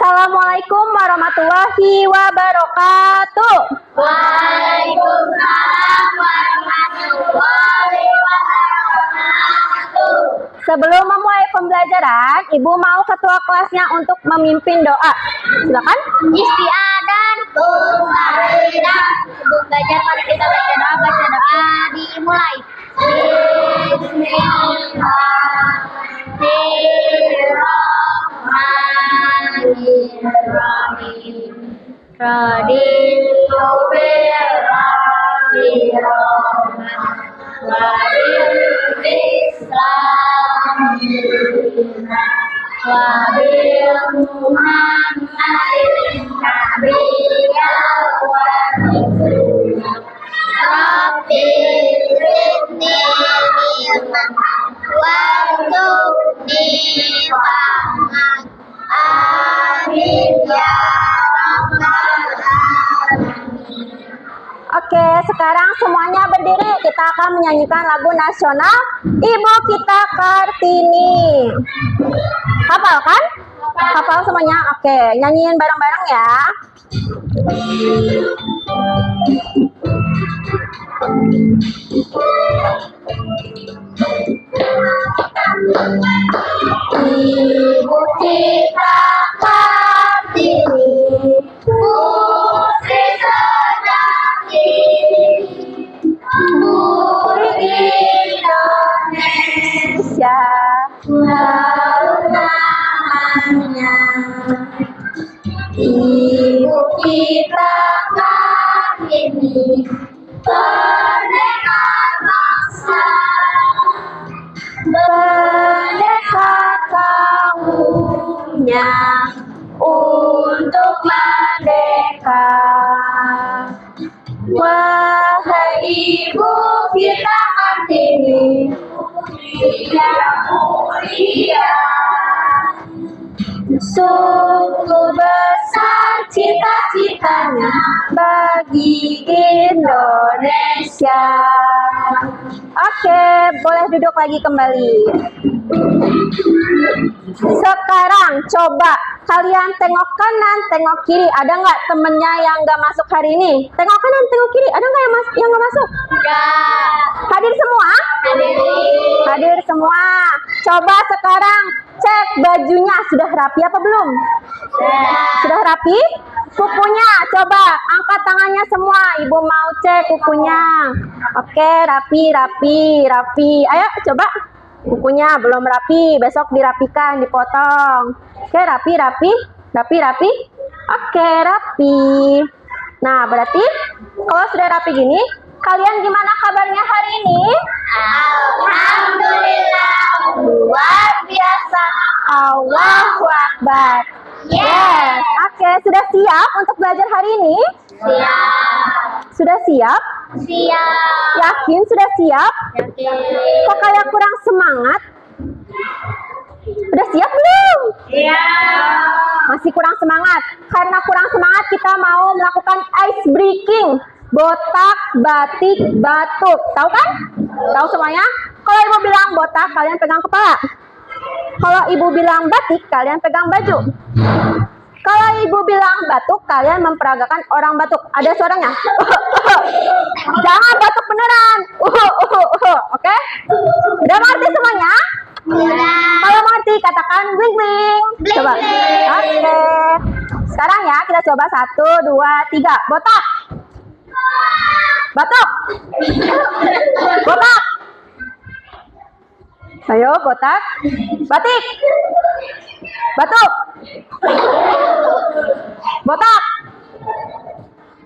Assalamualaikum warahmatullahi wabarakatuh. Waalaikumsalam warahmatullahi wabarakatuh. Sebelum memulai pembelajaran, Ibu mau ketua kelasnya untuk memimpin doa. Silakan. Istiadan Bismillah. Sebelum belajar, mari kita baca doa. Dimulai. Bismillahirrahmanirrahim. Raditu birrahmanirrahim. Wa bil Muhammadin nabiyyal wa rasulullah. Rabbi zidni ilman warzuqni fahman. Amin ya rabbal alamin. Oke, sekarang semuanya berdiri. Kita akan menyanyikan lagu nasional Ibu Kita Kartini. Hafal kan? Hafal semuanya? Oke, nyanyiin bareng-bareng ya. Ibu kita Kartini, putri sejati, murid Indonesia, lalu namanya. Ibu kita Kartini, merdeka bangsa, merdeka kaumnya untuk merdeka. Wahai Ibu kita Kartini, yang mulia, sungguh besar cita-citanya bagi Indonesia. Oke, boleh duduk lagi kembali. Sekarang coba kalian tengok kanan, tengok kiri. Ada nggak temennya yang nggak masuk hari ini? Tengok kanan, tengok kiri. Ada nggak yang nggak masuk? Enggak. Hadir semua? Hadir semua. Coba sekarang cek bajunya sudah rapi apa belum? Sudah rapi? Kukunya coba angkat tangannya semua. Ibu mau cek kukunya. Oke, rapi. Ayo coba. Kukunya belum rapi, besok dirapikan, dipotong. Oke, rapi. Oke, rapi. Nah, berarti kalau sudah rapi gini, kalian gimana kabarnya hari ini? Alhamdulillah, luar biasa. Allahu Akbar. Yes. Oke, sudah siap untuk belajar hari ini? Siap. Sudah siap? Siap. Yakin sudah siap? Kok kayak kurang semangat? Udah siap belum? Siap. Masih kurang semangat. Karena kurang semangat, kita mau melakukan ice breaking. Botak, batik, batuk. Tahu kan? Tahu semuanya? Kalau ibu bilang botak, kalian pegang kepala. Kalau ibu bilang batik, kalian pegang baju. Kalau ibu bilang batuk, kalian memperagakan orang batuk. Ada suaranya? Jangan batuk beneran. Oke? Udah mengerti semuanya? Kalau mengerti, katakan bling bling. Coba. Oke. Sekarang ya, kita coba 1, 2, 3. Botak. Batuk. Botak. Ayo, botak. Batik. Batuk. Botak.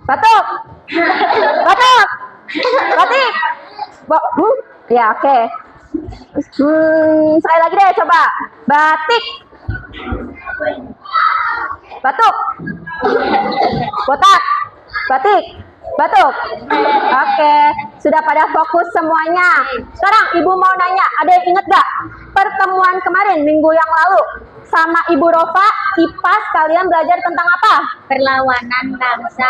Batuk. Batuk. Batik. Ya, oke. Sekali lagi deh, coba. Batik. Batuk. Botak. Batik. Batuk. Oke, sudah pada fokus semuanya. Sekarang ibu mau nanya, ada yang inget gak pertemuan kemarin minggu yang lalu sama Ibu Rofa, IPAS, kalian belajar tentang apa? Perlawanan bangsa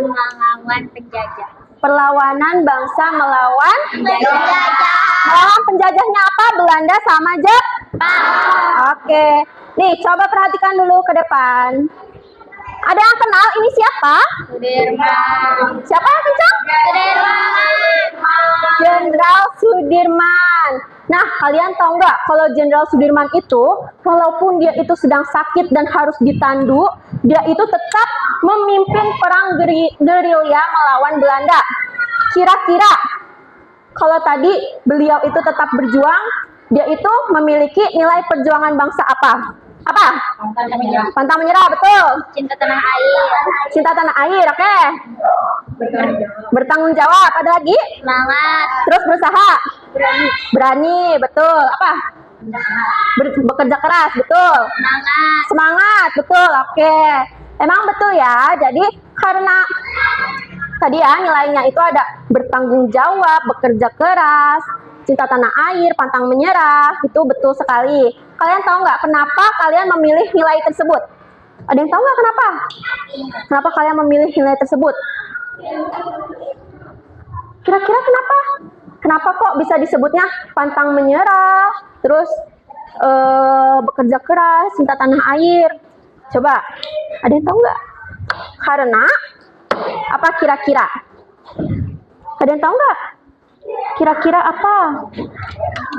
melawan penjajah. Perlawanan bangsa melawan penjajah. Melawan penjajahnya apa? Belanda sama Oke. Nih, coba perhatikan dulu ke depan. Ada yang kenal ini siapa? Sudirman. Siapa yang kencang? Jenderal Sudirman. Nah, kalian tahu nggak kalau Jenderal Sudirman itu, walaupun dia itu sedang sakit dan harus ditandu, dia itu tetap memimpin perang gerilya melawan Belanda. Kira-kira kalau tadi beliau itu tetap berjuang, dia itu memiliki nilai perjuangan bangsa apa? Apa? Pantang menyerah, betul. Cinta tanah air. Cinta tanah air, oke. Bertanggung jawab, ada lagi? Semangat. Terus berusaha. Berani, betul. Apa? Bekerja keras, betul. Semangat. Semangat, betul. Oke. Emang betul ya. Jadi karena tadi ya nilainya itu ada bertanggung jawab, bekerja keras, cinta tanah air, pantang menyerah. Itu betul sekali. Kalian tahu nggak kenapa kalian memilih nilai tersebut? Ada yang tahu nggak kenapa? Kenapa kalian memilih nilai tersebut? Kira-kira kenapa? Kenapa kok bisa disebutnya pantang menyerah, terus bekerja keras, cinta tanah air? Coba, ada yang tahu nggak? Karena apa kira-kira? Ada yang tahu nggak? Kira-kira apa?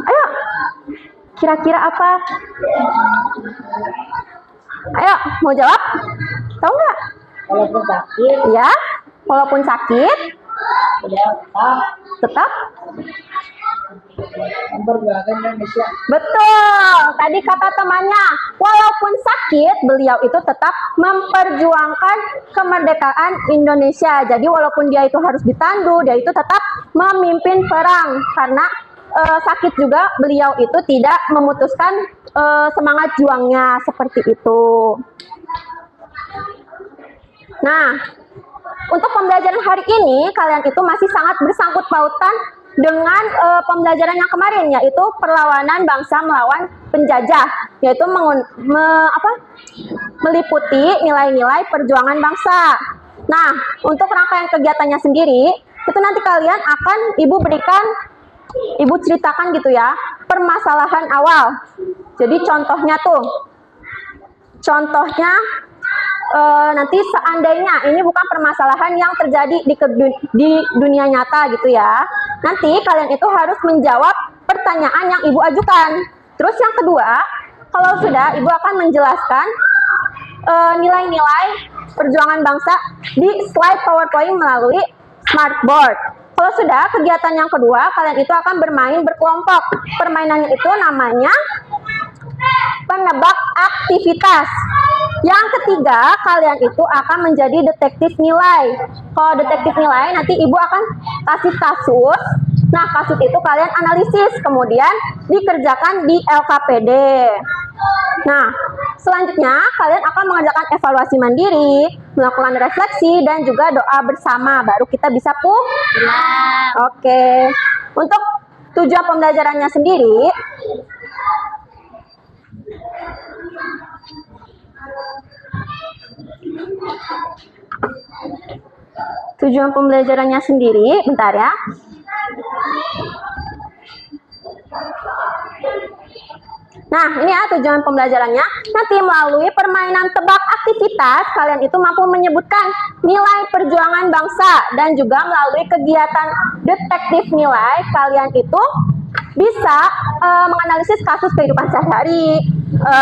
Ayo, kira-kira apa? Ayo, mau jawab? Tahu nggak? Walaupun sakit, Ya, walaupun sakit, tetap memperjuangkan Indonesia. betul. Tadi kata temannya, walaupun sakit, beliau itu tetap memperjuangkan kemerdekaan Indonesia. Jadi walaupun dia itu harus ditandu, dia itu tetap memimpin perang. Karena sakit juga, beliau itu tidak memutuskan semangat juangnya seperti itu. Nah, untuk pembelajaran hari ini, kalian itu masih sangat bersangkut pautan dengan pembelajaran yang kemarin, yaitu perlawanan bangsa melawan penjajah, yaitu meliputi nilai-nilai perjuangan bangsa. Nah, untuk rangkaian kegiatannya sendiri, itu nanti kalian akan Ibu ceritakan gitu ya, permasalahan awal. Jadi contohnya nanti seandainya ini bukan permasalahan yang terjadi di dunia nyata gitu ya. Nanti kalian itu harus menjawab pertanyaan yang Ibu ajukan. Terus yang kedua, kalau sudah, Ibu akan menjelaskan nilai-nilai perjuangan bangsa di slide PowerPoint melalui smartboard. Kalau sudah, kegiatan yang kedua, kalian itu akan bermain berkelompok. Permainannya itu namanya penebak aktivitas. Yang ketiga, kalian itu akan menjadi detektif nilai. Kalau detektif nilai, nanti Ibu akan kasih kasus. Nah, kasus itu kalian analisis, kemudian dikerjakan di LKPD. Nah, selanjutnya kalian akan mengerjakan evaluasi mandiri, melakukan refleksi, dan juga doa bersama. Baru kita bisa pulang. Oke. Untuk tujuan pembelajarannya sendiri, bentar ya. Nah, ini ya tujuan pembelajarannya. Nanti melalui permainan tebak aktivitas, kalian itu mampu menyebutkan nilai perjuangan bangsa. Dan juga melalui kegiatan detektif nilai, kalian itu bisa menganalisis kasus kehidupan sehari-hari,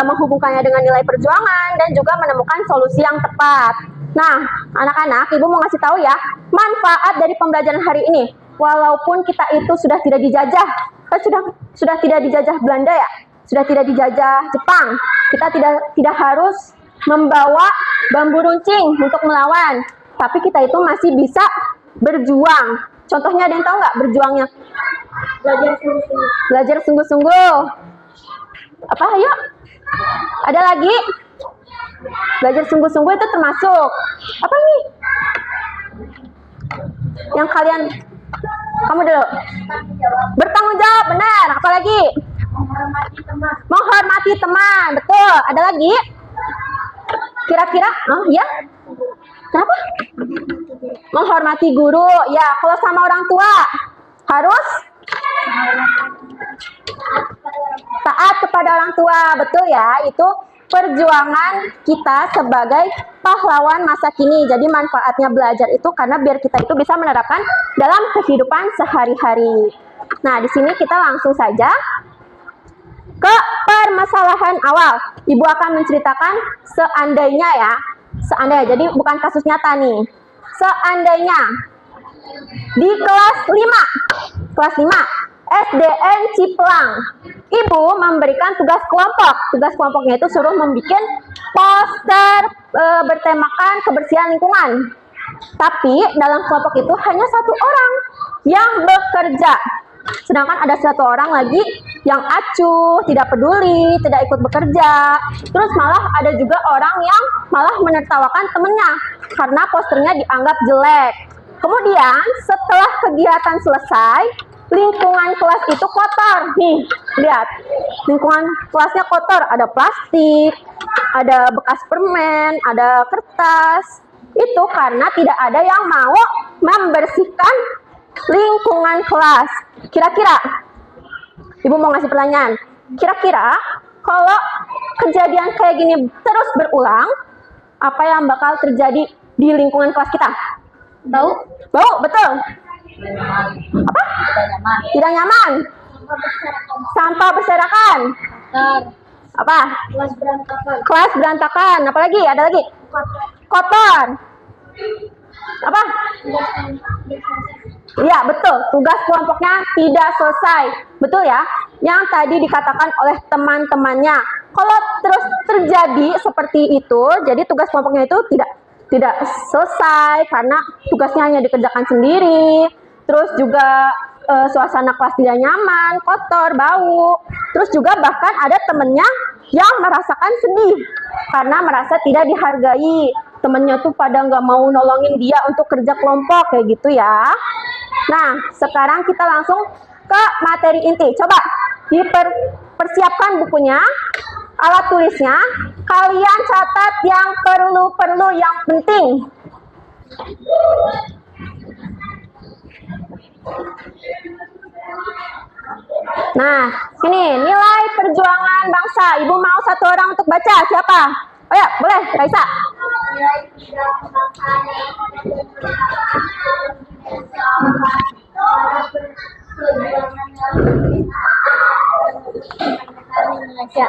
menghubungkannya dengan nilai perjuangan, dan juga menemukan solusi yang tepat. Nah, anak-anak, Ibu mau ngasih tahu ya, manfaat dari pembelajaran hari ini. Walaupun kita itu sudah tidak dijajah, sudah tidak dijajah Belanda ya, sudah tidak dijajah Jepang, kita tidak harus membawa bambu runcing untuk melawan, tapi kita itu masih bisa berjuang. Contohnya ada yang tahu nggak berjuangnya? Belajar sungguh-sungguh. Apa? Ayo. Ada lagi? Belajar sungguh-sungguh itu termasuk apa ini? Yang kamu dulu. Bertanggung jawab, benar. Apa lagi? Menghormati teman, betul. Ada lagi? Kira-kira? Oh ya? Kenapa? Menghormati guru. Ya, kalau sama orang tua harus Taat kepada orang tua, betul ya, itu perjuangan kita sebagai pahlawan masa kini. Jadi manfaatnya belajar itu karena biar kita itu bisa menerapkan dalam kehidupan sehari-hari. Nah, di sini kita langsung saja ke permasalahan awal. Ibu akan menceritakan seandainya ya. Seandainya, jadi bukan kasus nyata nih. Seandainya di kelas 5 SDN Cipelang, ibu memberikan tugas kelompok. Tugas kelompoknya itu suruh membuat poster bertemakan kebersihan lingkungan. Tapi dalam kelompok itu hanya satu orang yang bekerja. Sedangkan ada satu orang lagi yang acuh, tidak peduli, tidak ikut bekerja. Terus malah ada juga orang yang malah menertawakan temennya karena posternya dianggap jelek. Kemudian setelah kegiatan selesai, lingkungan kelas itu kotor. Nih, lihat. Lingkungan kelasnya kotor. Ada plastik, ada bekas permen, ada kertas. Itu karena tidak ada yang mau membersihkan lingkungan kelas. Kira-kira, ibu mau ngasih pertanyaan. Kira-kira kalau kejadian kayak gini terus berulang, apa yang bakal terjadi di lingkungan kelas kita? Bau. Bau, betul. Apa? Tidak nyaman. Sampah berserakan. Apa? Kelas berantakan. Kelas berantakan. Apalagi? Ada lagi? Kotor. Apa? Iya, betul. Tugas kelompoknya tidak selesai. Betul ya? Yang tadi dikatakan oleh teman-temannya. Kalau terus terjadi seperti itu, jadi tugas kelompoknya itu tidak selesai karena tugasnya hanya dikerjakan sendiri. Terus juga suasana kelas tidak nyaman, kotor, bau. Terus juga bahkan ada temennya yang merasakan sedih karena merasa tidak dihargai. Temennya tuh pada nggak mau nolongin dia untuk kerja kelompok kayak gitu ya. Nah, sekarang kita langsung ke materi inti. Coba dipersiapkan bukunya, alat tulisnya. Kalian catat yang perlu yang penting. Nah, sini nilai perjuangan bangsa. Ibu mau satu orang untuk baca. Siapa? Oh ya, boleh, Raisa. Nilai perjuangan bangsa Indonesia.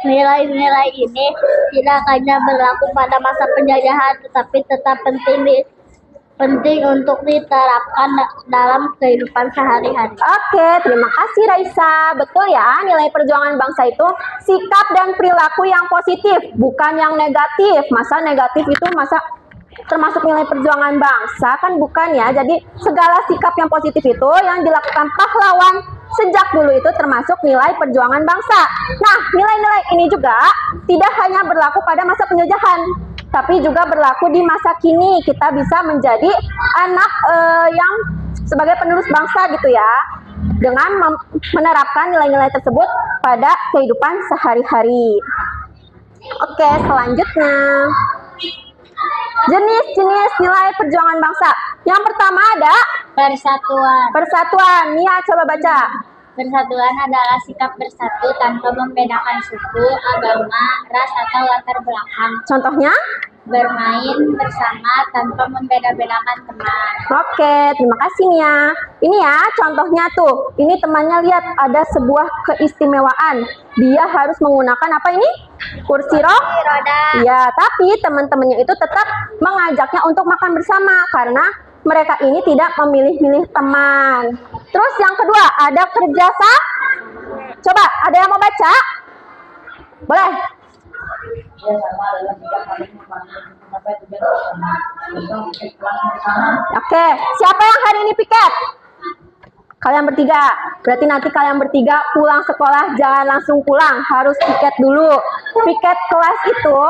Nilai-nilai ini tidak hanya berlaku pada masa penjajahan, tetapi tetap penting untuk diterapkan dalam kehidupan sehari-hari. Oke, terima kasih Raisa. Betul ya, nilai perjuangan bangsa itu sikap dan perilaku yang positif, bukan yang negatif. Masa negatif itu termasuk nilai perjuangan bangsa? Kan bukan ya. Jadi segala sikap yang positif itu yang dilakukan pahlawan sejak dulu itu termasuk nilai perjuangan bangsa. Nah, nilai-nilai ini juga tidak hanya berlaku pada masa penjajahan, tapi juga berlaku di masa kini. Kita bisa menjadi anak yang sebagai penerus bangsa gitu ya, dengan menerapkan nilai-nilai tersebut pada kehidupan sehari-hari. Oke, selanjutnya jenis-jenis nilai perjuangan bangsa. Yang pertama ada persatuan. Nia, coba baca. Persatuan adalah sikap bersatu tanpa membedakan suku, agama, ras, atau latar belakang. Contohnya? Bermain bersama tanpa membeda-bedakan teman. Oke, terima kasih Nia. Ini ya contohnya tuh. Ini temannya lihat ada sebuah keistimewaan. Dia harus menggunakan apa ini? Kursi roda. Iya, tapi teman-temannya itu tetap mengajaknya untuk makan bersama karena mereka ini tidak memilih-milih teman. Terus yang kedua ada kerjasama. Coba ada yang mau baca? Boleh. Oke, siapa yang hari ini piket? Kalian bertiga. Berarti nanti kalian bertiga pulang sekolah jangan langsung pulang, harus piket dulu. Piket kelas itu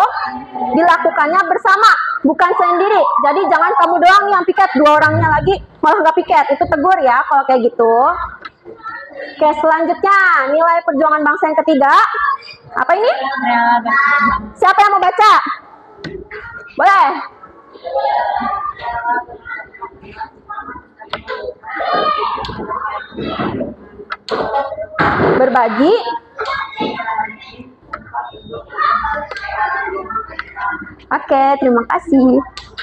dilakukannya bersama, bukan sendiri. Jadi jangan kamu doang yang piket, dua orangnya lagi malah nggak piket. Itu tegur ya kalau kayak gitu. Oke, selanjutnya nilai perjuangan bangsa yang ketiga. Apa ini? Siapa yang mau baca? Boleh. berbagi. Oke, terima kasih.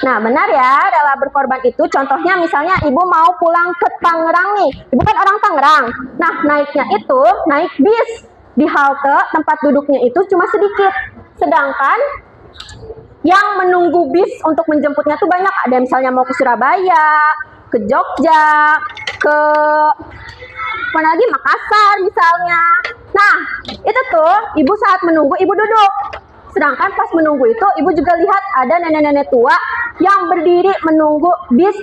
Nah, benar ya, rela berkorban itu contohnya misalnya ibu mau pulang ke Tangerang nih. Ibu kan orang Tangerang. Nah, naiknya itu naik bis. Di halte tempat duduknya itu cuma sedikit. Sedangkan yang menunggu bis untuk menjemputnya tuh banyak. Ada misalnya mau ke Surabaya, ke Jogja, ke mana lagi, Makassar misalnya. Nah, itu tuh ibu saat menunggu ibu duduk. Sedangkan pas menunggu itu ibu juga lihat ada nenek-nenek tua yang berdiri menunggu bis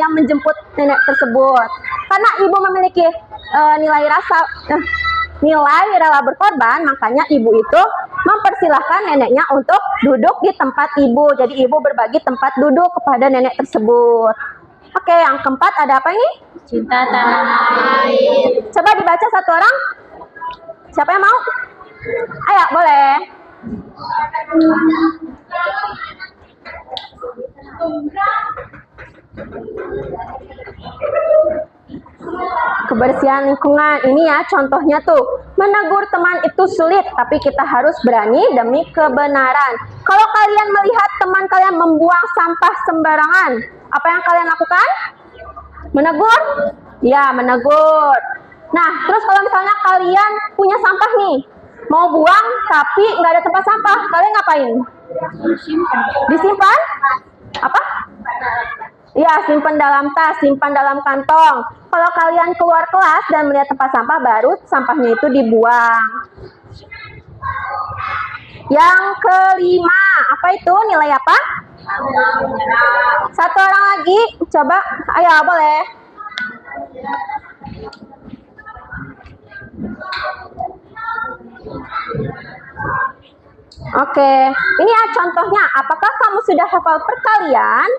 yang menjemput nenek tersebut. Karena ibu memiliki nilai rela berkorban, makanya ibu itu mempersilahkan neneknya untuk duduk di tempat ibu. Jadi ibu berbagi tempat duduk kepada nenek tersebut. Oke, yang keempat ada apa ini? Cinta tanah air. Coba dibaca satu orang. Siapa yang mau? Ayo, boleh. Kebersihan lingkungan ini ya contohnya tuh. Menegur teman itu sulit, tapi kita harus berani demi kebenaran. Kalau kalian melihat teman kalian membuang sampah sembarangan, apa yang kalian lakukan? Menegur? Ya, menegur. Nah, terus kalau misalnya kalian punya sampah nih, mau buang tapi nggak ada tempat sampah, kalian ngapain? Disimpan? Apa? Ya, simpan dalam tas, simpan dalam kantong. Kalau kalian keluar kelas dan melihat tempat sampah, baru sampahnya itu dibuang. Yang kelima, apa itu? Nilai apa? Satu orang lagi, coba. Ayo, boleh. Oke, ini ya contohnya. Apakah kamu sudah hafal perkalian?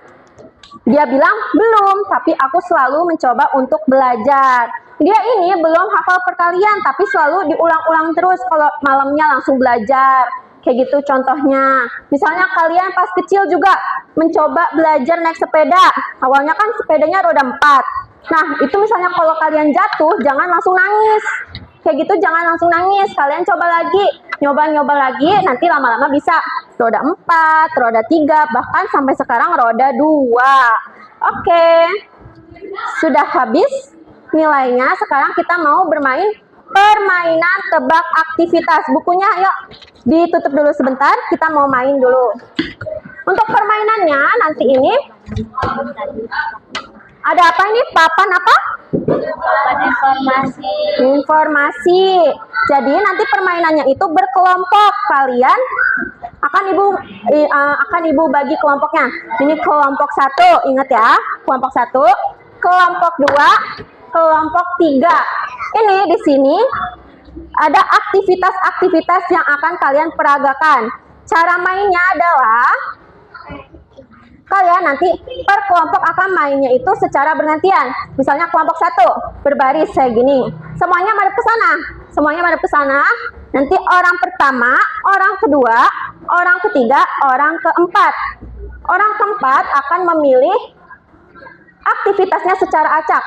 Dia bilang, belum, tapi aku selalu mencoba untuk belajar. Dia ini belum hafal perkalian, tapi selalu diulang-ulang terus kalau malamnya langsung belajar. Kayak gitu contohnya. Misalnya kalian pas kecil juga mencoba belajar naik sepeda. Awalnya kan sepedanya roda 4. Nah, itu misalnya kalau kalian jatuh, jangan langsung nangis. Kayak gitu jangan langsung nangis. Kalian coba lagi, nyoba-nyoba lagi, nanti lama-lama bisa roda 4, roda 3, bahkan sampai sekarang roda 2. Oke. Sudah habis nilainya, sekarang kita mau bermain permainan tebak aktivitas. Bukunya yuk ditutup dulu sebentar, kita mau main dulu. Untuk permainannya nanti ini ada apa ini? Papan apa? Papan informasi. Informasi. Jadi nanti permainannya itu berkelompok. Kalian akan ibu bagi kelompoknya. Ini kelompok 1, ingat ya. Kelompok 1, kelompok 2, kelompok 3. Ini di sini ada aktivitas-aktivitas yang akan kalian peragakan. Cara mainnya adalah kalian nanti per kelompok akan mainnya itu secara bergantian. Misalnya kelompok 1 berbaris kayak gini. Semuanya madep ke sana. Semuanya madep ke sana. Nanti orang pertama, orang kedua, orang ketiga, orang keempat. Orang keempat akan memilih aktivitasnya secara acak.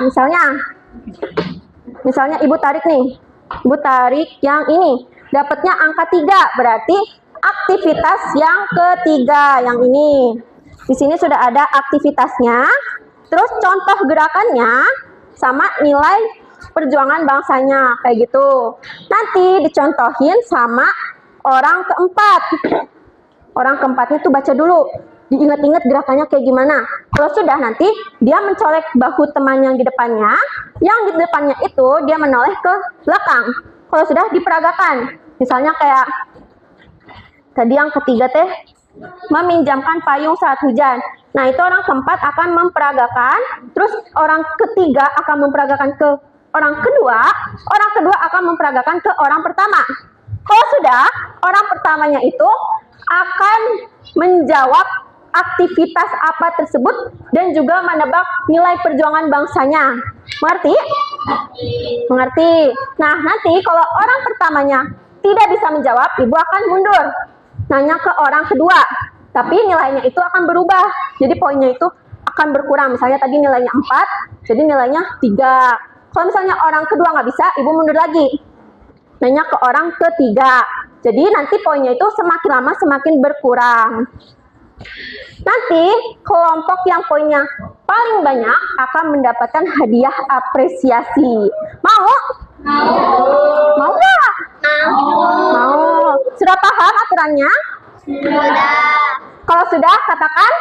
Misalnya ibu tarik nih. Ibu tarik yang ini. Dapatnya angka 3, berarti aktivitas yang ketiga yang ini. Di sini sudah ada aktivitasnya, terus contoh gerakannya, sama nilai perjuangan bangsanya, kayak gitu. Nanti dicontohin sama orang keempat. Orang keempatnya tuh baca dulu, diingat-ingat gerakannya kayak gimana. Kalau sudah, nanti dia mencolek bahu teman yang di depannya, yang di depannya itu dia menoleh ke belakang. Kalau sudah, diperagakan. Misalnya kayak tadi yang ketiga teh, meminjamkan payung saat hujan. Nah, itu orang keempat akan memperagakan, terus orang ketiga akan memperagakan ke orang kedua akan memperagakan ke orang pertama. Kalau sudah, orang pertamanya itu akan menjawab aktivitas apa tersebut dan juga menebak nilai perjuangan bangsanya. Mengerti? Mengerti. Nah, nanti kalau orang pertamanya tidak bisa menjawab, ibu akan mundur. Nanya ke orang kedua, tapi nilainya itu akan berubah. Jadi poinnya itu akan berkurang. Misalnya tadi nilainya 4, jadi nilainya 3. Kalau misalnya orang kedua nggak bisa, ibu mundur lagi. nanya ke orang ketiga. Jadi nanti poinnya itu semakin lama semakin berkurang. Nanti kelompok yang poinnya paling banyak akan mendapatkan hadiah apresiasi. Mau? Mau nggak? Mau. Sudah paham aturannya? Sudah. Kalau sudah, katakan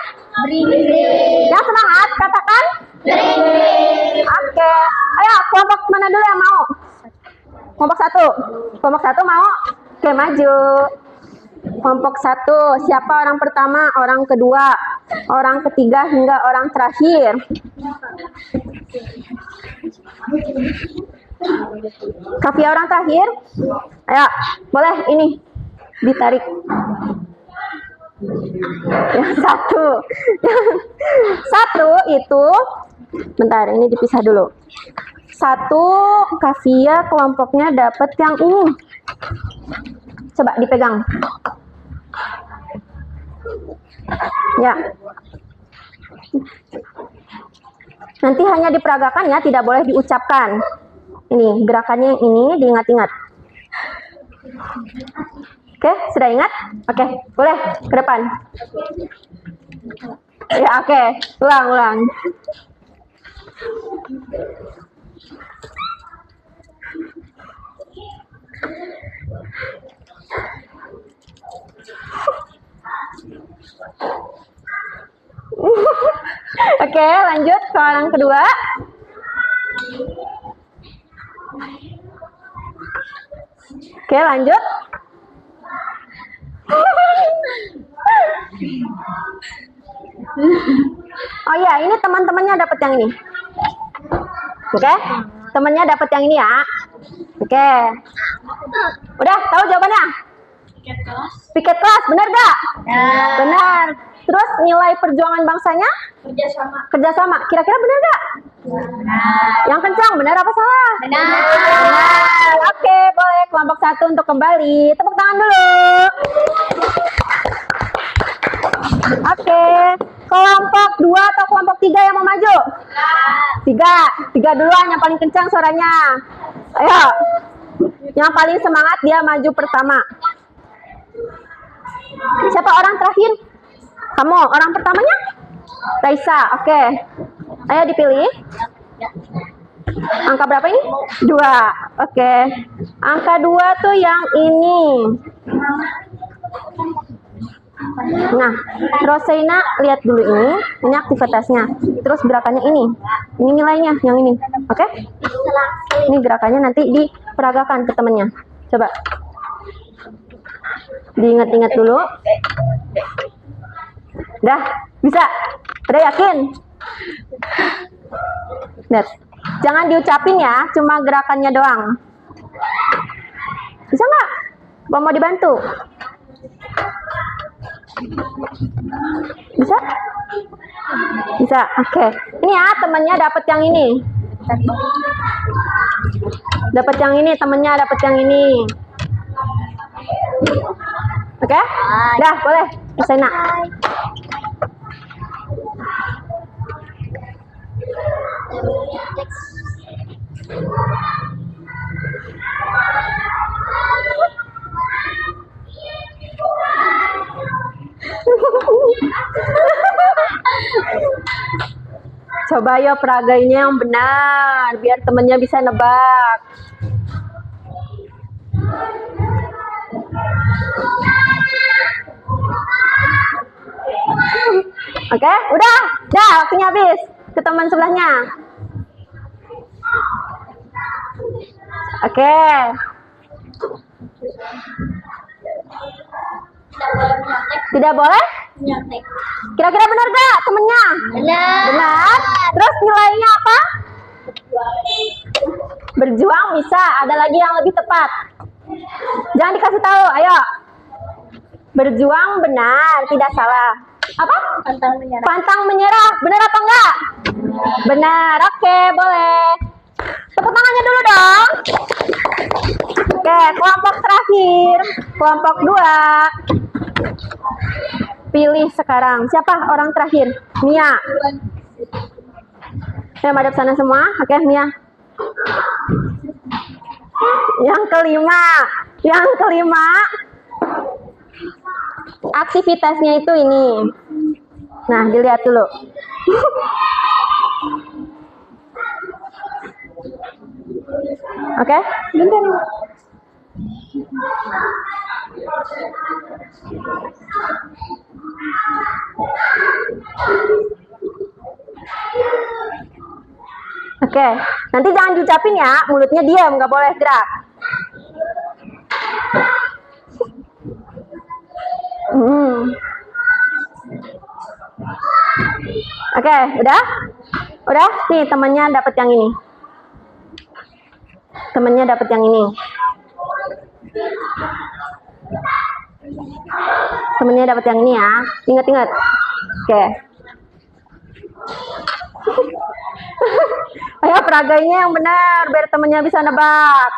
Beri. yang semangat, katakan Beri. oke. Ayo, kelompok mana dulu yang mau? Kelompok satu. Kelompok satu mau? Oke, maju. Kelompok satu, siapa orang pertama, orang kedua, orang ketiga, hingga orang terakhir? Kafia orang terakhir? Ayo, boleh ini ditarik. Yang satu. Satu itu, bentar, ini dipisah dulu. Satu, Kafia kelompoknya dapat yang ini. Coba dipegang. Ya. Nanti hanya diperagakan ya, tidak boleh diucapkan. Ini gerakannya yang ini diingat-ingat. Oke, sudah ingat? Oke, boleh ke depan. Ya, oke. Ulang. Oke, lanjut ke orang kedua. Oke, lanjut. Oh iya, ini teman-temannya dapat yang ini. Oke, temannya dapat yang ini ya. Oke. Udah tahu jawabannya? Piket kelas, benar gak? Ya. Benar. Terus nilai perjuangan bangsanya? Kerjasama. Kira-kira benar gak? Yang kencang, benar apa salah? Benar. Oke, boleh kelompok satu untuk kembali. Tepuk tangan dulu. Oke, kelompok 2 atau kelompok 3 yang mau maju? 3 duluan yang paling kencang suaranya. Ayo, yang paling semangat dia maju pertama. Siapa orang terakhir? Kamu, orang pertamanya? Raisa, oke. Ayo dipilih. Angka berapa ini? 2, oke. Angka 2 tuh yang ini. Nah, Rosaina lihat dulu ini aktivitasnya. Terus gerakannya ini nilainya yang ini, oke? Ini gerakannya nanti diperagakan ke temennya. Coba diingat-ingat dulu. Dah, bisa? Udah yakin? Lihat, jangan diucapin ya, cuma gerakannya doang. Bisa nggak? Mau dibantu? Bisa? Bisa, oke. Ini ya, temennya dapat yang ini. Dapat yang ini, temennya dapat yang ini. Oke? Dah, boleh. Rosaina. Coba ya peragainya yang benar biar temennya bisa nebak. Oke, udah, waktunya habis. Ke teman sebelahnya. Oke. Tidak boleh? Kira-kira benar gak temennya? Benar. Terus nilainya apa? Berjuang bisa. Ada lagi yang lebih tepat. Jangan dikasih tahu. Ayo. Berjuang benar, tidak salah. Apa? Pantang menyerah. Benar apa enggak? Benar. Oke, boleh. Tepuk tangannya dulu dong. Oke, kelompok terakhir. Kelompok 2. Pilih sekarang. Siapa orang terakhir? Mia. Ayo madep sana semua. Oke, Mia. Yang kelima. Yang kelima. Aktivitasnya itu ini. Nah, dilihat dulu. Oke, bentar. Oke, nanti jangan diucapin ya, mulutnya diam, nggak boleh gerak. Oke, udah? Udah? Nih, temannya dapat yang ini. Temannya dapat yang ini. Temennya dapat yang ini ya. Ingat-ingat. Oke. Ayo peragainya yang benar biar temennya bisa nebak.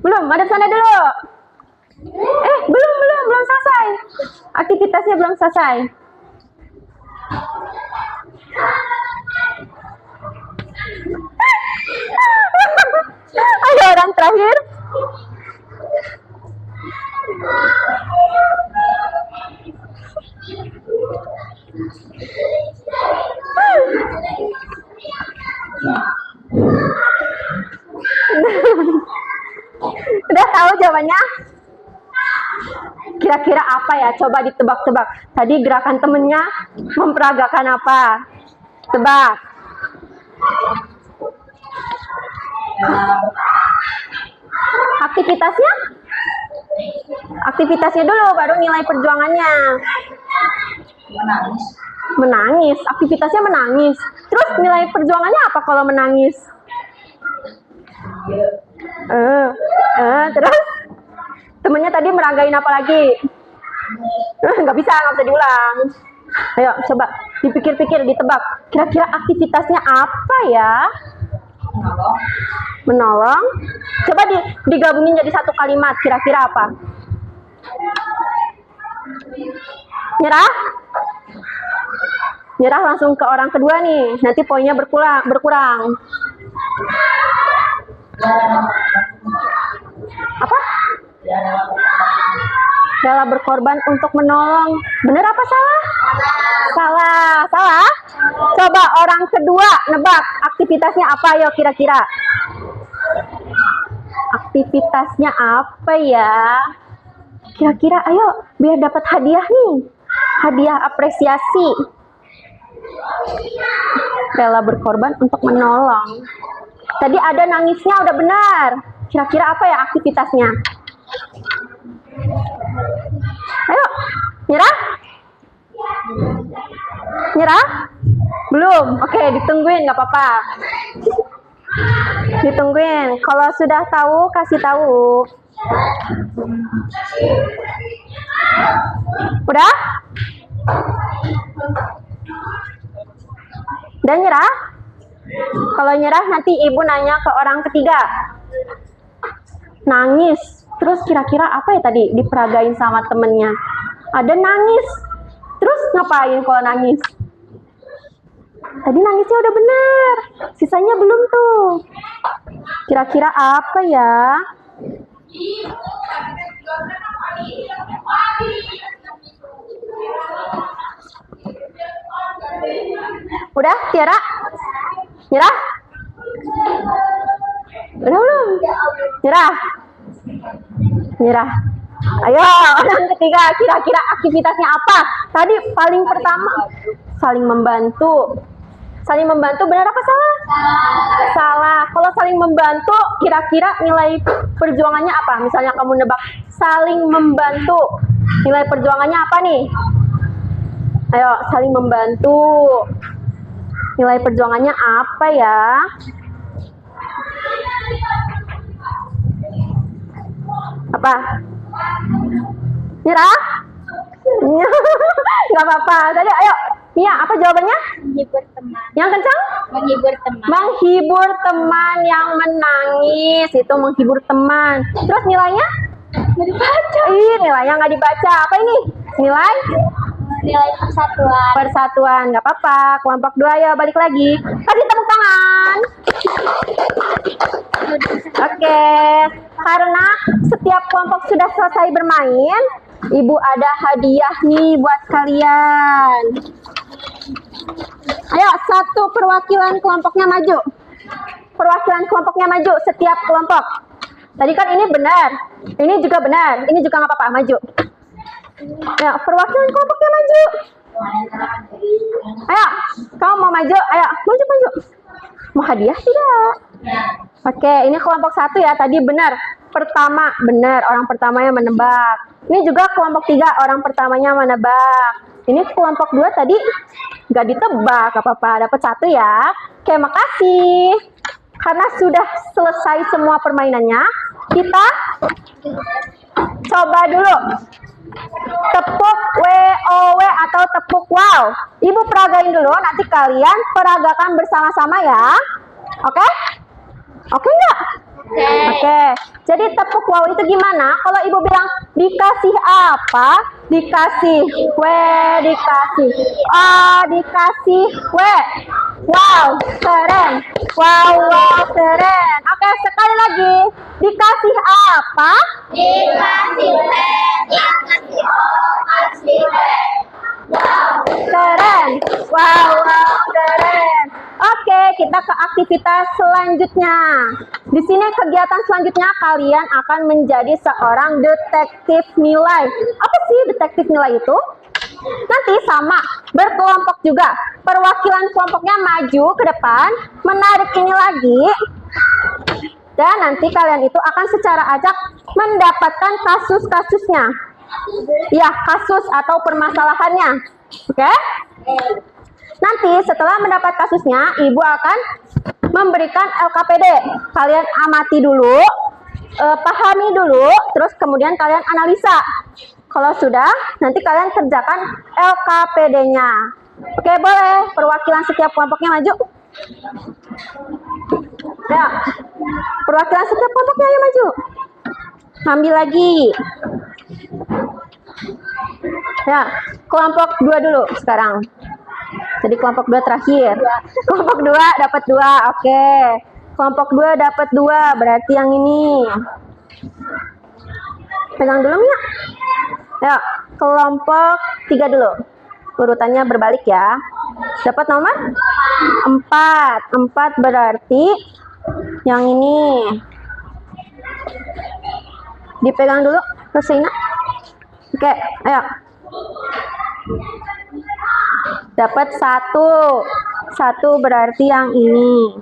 Belum, ada sana dulu. Belum selesai. Aktivitasnya belum selesai. Ayo orang terakhir. Udah tahu jawabannya? Kira-kira apa ya? Coba ditebak-tebak. Tadi gerakan temennya memperagakan apa? Tebak. Aktivitasnya? Aktivitasnya dulu, baru nilai perjuangannya. Menangis. Aktivitasnya menangis. Terus nilai perjuangannya apa kalau menangis? Terus temennya tadi meragain apa lagi? Nggak bisa diulang. Ayo coba dipikir-pikir, ditebak. Kira-kira aktivitasnya apa ya? Menolong. Coba digabungin jadi satu kalimat. Kira-kira apa? Nyerah? Nyerah langsung ke orang kedua nih. Nanti poinnya berkurang. Apa? Rela berkorban untuk menolong. Bener apa salah? Salah. Coba orang kedua nebak aktivitasnya apa yo kira-kira? Aktivitasnya apa ya? Kira-kira ayo biar dapat hadiah nih. Hadiah apresiasi. Rela berkorban untuk menolong. Tadi ada nangisnya udah benar. Kira-kira apa ya aktivitasnya? Ayo, nyerah? Nyerah? Belum? Oke, ditungguin, nggak apa-apa. Ditungguin. Kalau sudah tahu, kasih tahu. Udah? Udah nyerah? Kalau nyerah nanti ibu nanya ke orang ketiga. Nangis. Terus kira-kira apa ya tadi diperagain sama temennya? Ada nangis. Terus ngapain kalau nangis? Tadi nangisnya udah bener. Sisanya belum tuh. Kira-kira apa ya? Udah, Tiara? Nyerah? Udah belum? Nyerah? Nyerah. Ayo, orang ketiga, kira-kira aktivitasnya apa? Tadi paling pertama, saling membantu. Saling membantu benar apa salah? Salah. Kalau saling membantu, kira-kira nilai perjuangannya apa? Misalnya kamu nebak saling membantu. Nilai perjuangannya apa nih? Ayo, saling membantu. Nilai perjuangannya apa ya? Apa? Nyerah? Nggak apa-apa. Tadi ayo Mia, apa jawabannya? Menghibur teman. Yang kencang? Menghibur teman. Menghibur teman yang menangis. Itu menghibur teman. Terus nilainya? Nggak dibaca. Nilainya nggak dibaca. Apa ini? Nilai? Nilai persatuan. Persatuan. Nggak apa-apa. Kelompok 2 ya, balik lagi. Kasih tepuk tangan. Oke. Karena setiap kelompok sudah selesai bermain, Ibu ada hadiah nih buat kalian. Ayo, satu perwakilan kelompoknya maju. Perwakilan kelompoknya maju, setiap kelompok. Tadi kan ini benar, ini juga benar, ini juga nggak apa-apa, maju. Ayo, perwakilan kelompoknya maju. Ayo, kamu mau maju? Ayo, maju. Mau hadiah tidak? Oke, ini kelompok 1 ya, tadi benar. Pertama, benar, orang pertamanya menebak. Ini juga kelompok 3, orang pertamanya menebak. Ini kelompok 2 tadi nggak ditebak, apa-apa, dapat 1 ya. Oke, makasih. Karena sudah selesai semua permainannya, kita coba dulu tepuk WOW atau tepuk wow. Ibu peragain dulu, nanti kalian peragakan bersama-sama ya. Oke? Oke nggak? Oke. Jadi tepuk wow itu gimana? Kalau ibu bilang dikasih apa? Dikasih dikasih dikasih wow, keren. Wow, keren. Oke, sekali lagi. Dikasih apa? Dikasih dikasih Keren. Wow, keren. Oke, kita ke aktivitas selanjutnya. Di sini kegiatan selanjutnya kalian akan menjadi seorang detektif nilai. Apa sih detektif nilai itu? Nanti sama, berkelompok juga. Perwakilan kelompoknya maju ke depan, menarik ini lagi. Dan nanti kalian itu akan secara acak mendapatkan kasus-kasusnya. Ya, kasus atau permasalahannya. Oke? Nanti setelah mendapat kasusnya, ibu akan memberikan LKPD. Kalian amati dulu, pahami dulu, terus kemudian kalian analisa. Kalau sudah, nanti kalian kerjakan LKPD-nya. Oke, boleh. Perwakilan setiap kelompoknya maju. Ya, perwakilan setiap kelompoknya ayo maju. Ambil lagi. Ya, kelompok 2 dulu sekarang. Jadi kelompok 2 terakhir. Kelompok 2 dapat 2. Oke. Kelompok 2 dapat 2, berarti yang ini. Pegang dulu Mia. Ya, kelompok 3 dulu. Urutannya berbalik ya. Dapat nomor 4. 4 berarti yang ini. Dipegang dulu, Rosina. Oke, ayo. Dapat 1. 1 berarti yang ini.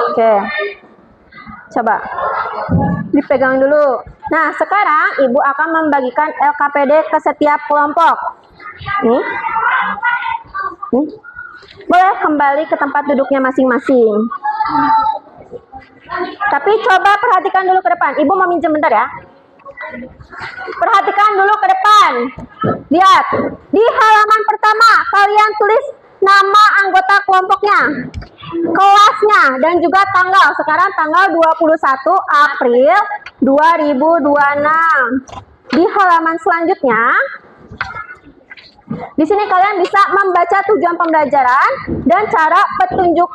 Oke. Coba. Dipegang dulu. Nah, sekarang ibu akan membagikan LKPD ke setiap kelompok. Nih. Boleh kembali ke tempat duduknya masing-masing. Tapi coba perhatikan dulu ke depan. Ibu mau minjem bentar ya. Perhatikan dulu ke depan. Lihat. Di halaman pertama, kalian tulis nama anggota kelompoknya, kelasnya, dan juga tanggal. Sekarang tanggal 21 April 2026. Di halaman selanjutnya, di sini kalian bisa membaca tujuan pembelajaran dan cara petunjuk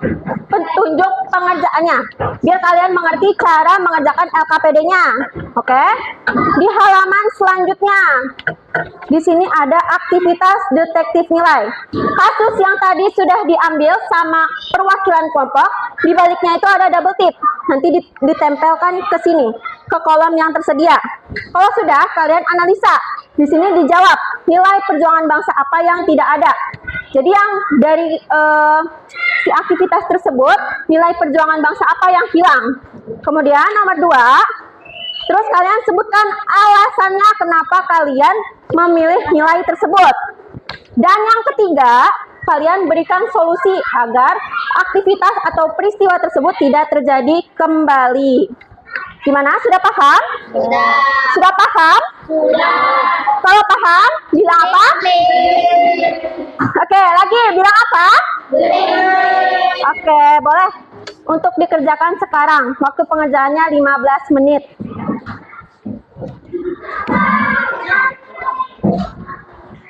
pengerjaannya, biar kalian mengerti cara mengerjakan LKPD-nya. Oke? Di halaman selanjutnya, di sini ada aktivitas detektif nilai. Kasus yang tadi sudah diambil sama perwakilan kelompok, di baliknya itu ada double tip. Nanti ditempelkan ke sini, ke kolom yang tersedia. Kalau sudah, kalian analisa. Di sini dijawab nilai perjuangan bangsa apa yang tidak ada. Jadi yang dari si aktivitas tersebut, nilai perjuangan bangsa apa yang hilang. Kemudian nomor 2, terus kalian sebutkan alasannya kenapa kalian memilih nilai tersebut. Dan yang ketiga, kalian berikan solusi agar aktivitas atau peristiwa tersebut tidak terjadi kembali. Gimana? Sudah paham? Sudah. Sudah paham? Sudah. Kalau paham, bilang apa? Oke, boleh. Untuk dikerjakan sekarang. Waktu pengerjaannya 15 menit.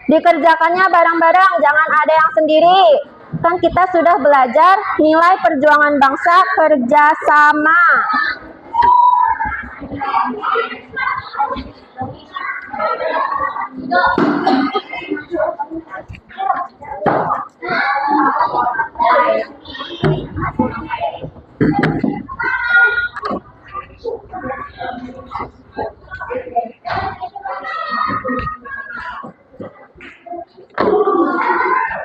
Dikerjakannya bareng-bareng, jangan ada yang sendiri. Kan kita sudah belajar nilai perjuangan bangsa kerjasama.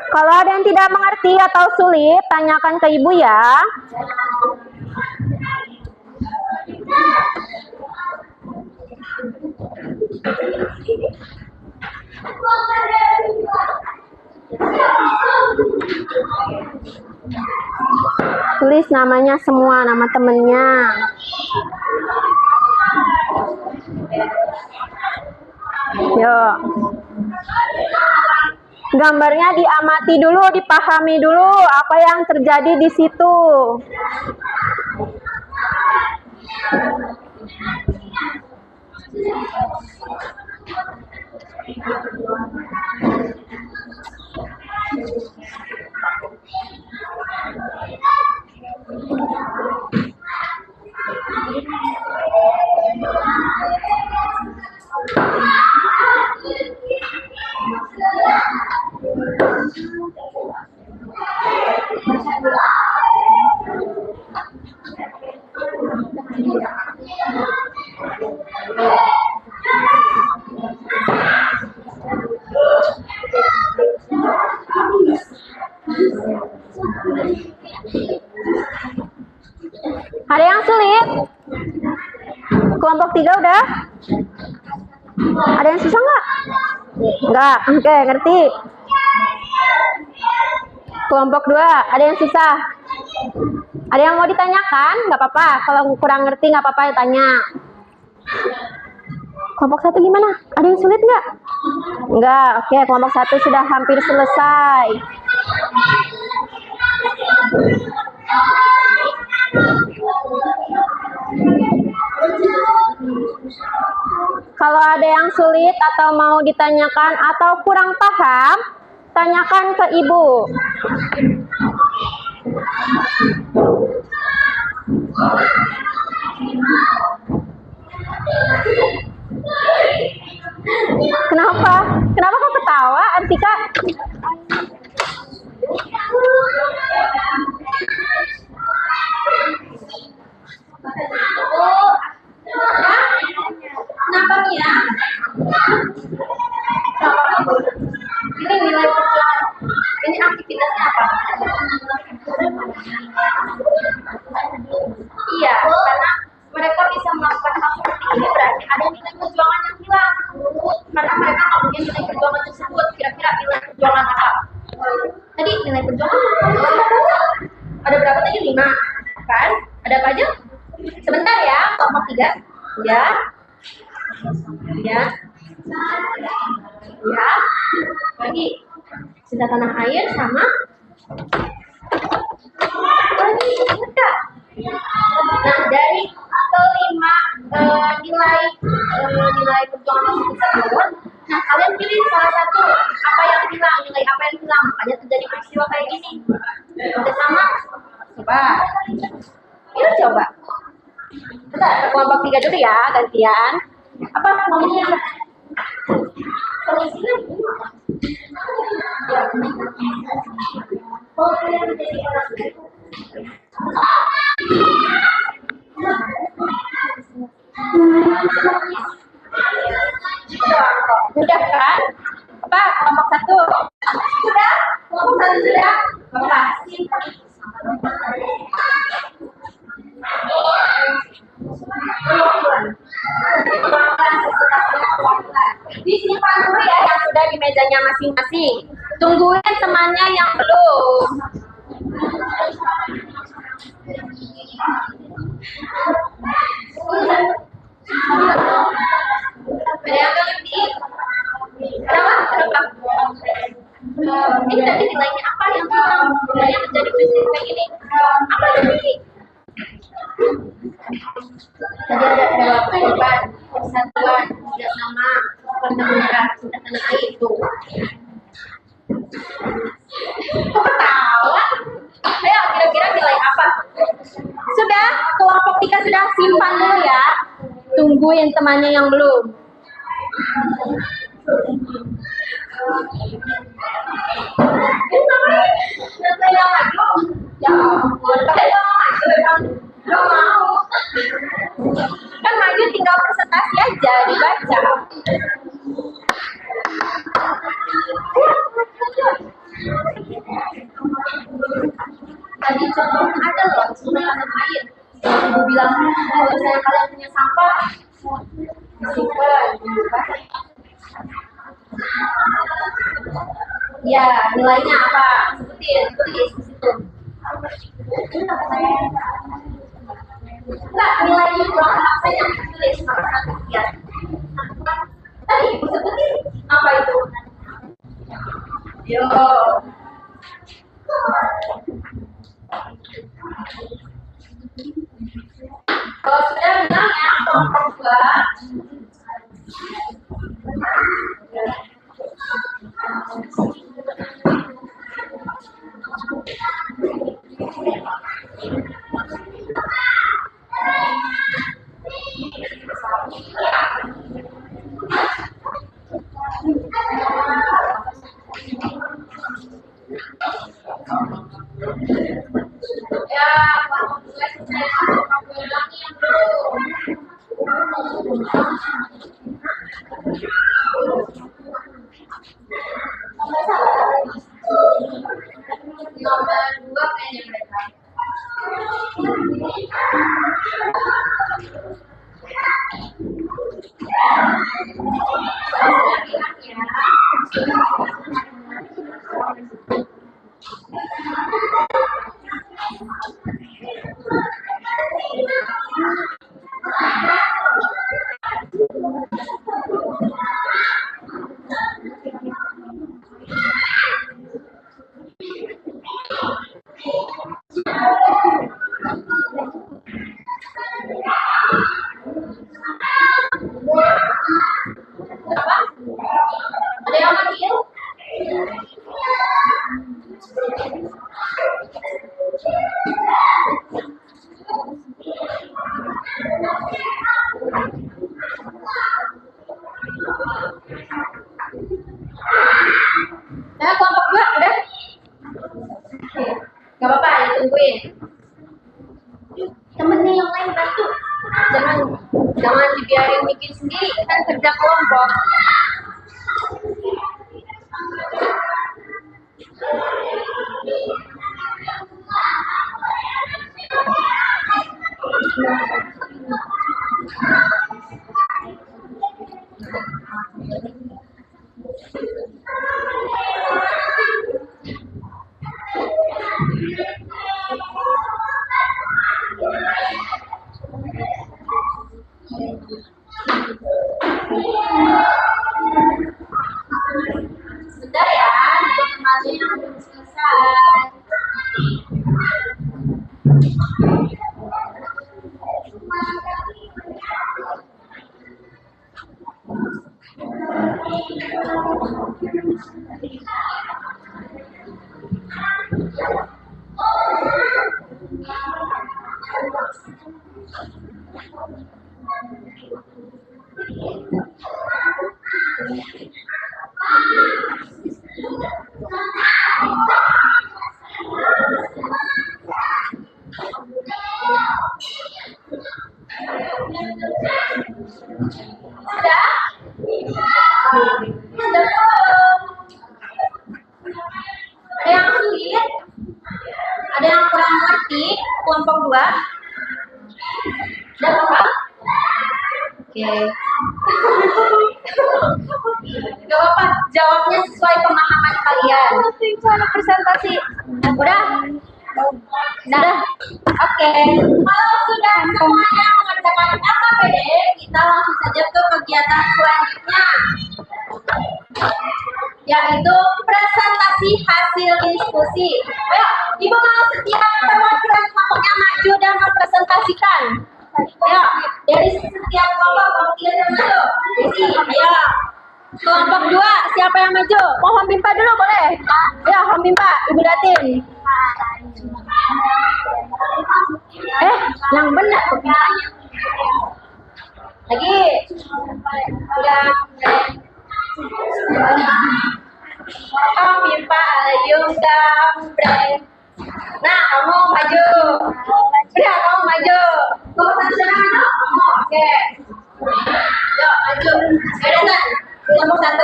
Kalau ada yang tidak mengerti atau sulit, tanyakan ke ibu ya. Tulis namanya semua, nama temennya. Yuk. Gambarnya diamati dulu, dipahami dulu apa yang terjadi di situ. Ada yang sulit? Kelompok 3 udah? Ada yang susah nggak? Nggak, oke, ngerti. Kelompok 2, ada yang susah? Ada yang mau ditanyakan? Nggak apa-apa, kalau kurang ngerti nggak apa-apa tanya. Kelompok 1 gimana? Ada yang sulit nggak? Nggak, oke, kelompok 1 sudah hampir selesai. Kalau ada yang sulit atau mau ditanyakan atau kurang paham, tanyakan ke ibu. Kenapa? Kenapa kok ketawa, Artika? Kenapa nih ya? Ini nilai perjuangan. Ini aktivitasnya apa? Iya, karena mereka bisa melakukan hal seperti ini berarti ada nilai perjuangan yang hilang. Karena mereka nggak punya nilai perjuangan tersebut. Kira-kira nilai perjuangan apa? Tadi nilai perjuangan ada berapa tadi? 5, kan? Ada apa aja? Sebentar ya, kelompok 3. Ya. Ya. Ya. Lagi cinta tanah air sama lagi enggak. Nah, dari kelima nilai perjuangan tersebut, nah kalian pilih salah satu apa yang hilang, nilai apa yang hilang, makanya terjadi peristiwa kayak gini. Kita sama, coba, yuk coba. Bentar, kelompok 3 dulu ya, gantian. Apa ngomongnya? Sudah kan? Apa kelompok 1? Sudah? Kelompok 1 sudah? Apa? Disimpan dulu ya yang sudah di mejanya masing-masing. Tungguin temannya yang belum. Ada yang ngerti? Kenapa? Ini tadi nilainya apa yang hilang? Nilainya terjadi peristiwa kayak gini. Apa jadi? Tadi ada kewajiban, persatuan, tidak sama, pendengaran, tanda itu. Kok ketawa? Ayo, kira-kira nilai apa? Sudah, kelompok 3 sudah simpan dulu ya. Tungguin temannya yang belum. Ya ampun, gak mau. Kan maju tinggal presentasi aja, dibaca. Tadi contohnya ada loh, sungai tanam air. Ibu bilang, kalau saya kalian punya sampah, disimpan. Ya, nilainya apa? Sebutin, tulis di situ. Enggak, nilainya kurang maksanya tulis nomor 1 ya. Tadi ibu sebutin apa itu? Yo. Kalau sudah bilang ya, kelompok 2. Ya, kelompok 2 saya ulangi yang belum. Nomor 2 kayaknya mereka. Ada yang manggil? Nah, kelompok 2 udah? Gak apa-apa, ya tungguin. Temennya yang lain bantu. Jangan dibiarin bikin sendiri, kan kerja kelompok. Sebentar ya, informasi yang belum selesai. Sudah? Sudah belum? Ada yang sulit? Ada yang kurang ngerti? Kelompok 2? Sudah apa? Oke. Gak apa-apa, jawabnya sesuai pemahaman kalian. Cara presentasi. Udah? Sudah? Oke. Kalau sudah semuanya mengerjakan KKPD, kita langsung saja ke kegiatan selanjutnya, yaitu presentasi kasih hasil diskusi. Ayo, Ibu mau setiap perwakilan kelompoknya maju dan mempresentasikan. Ayo, dari setiap kelompok yang maju. Isi, ayo. Kelompok 2, siapa yang maju? Mau Hom Bimpa dulu boleh? Ya, Hom Bimpa, Ibu Datin. Yang benar tuh pimpanya. Lagi. Udah. Hom Bimpa Alayum Gambreng. Nah, kamu maju. Udah, kamu maju. Kelompok 1 sana maju. Oke. Yuk, maju. Ayo, Dan. Kelompok 1,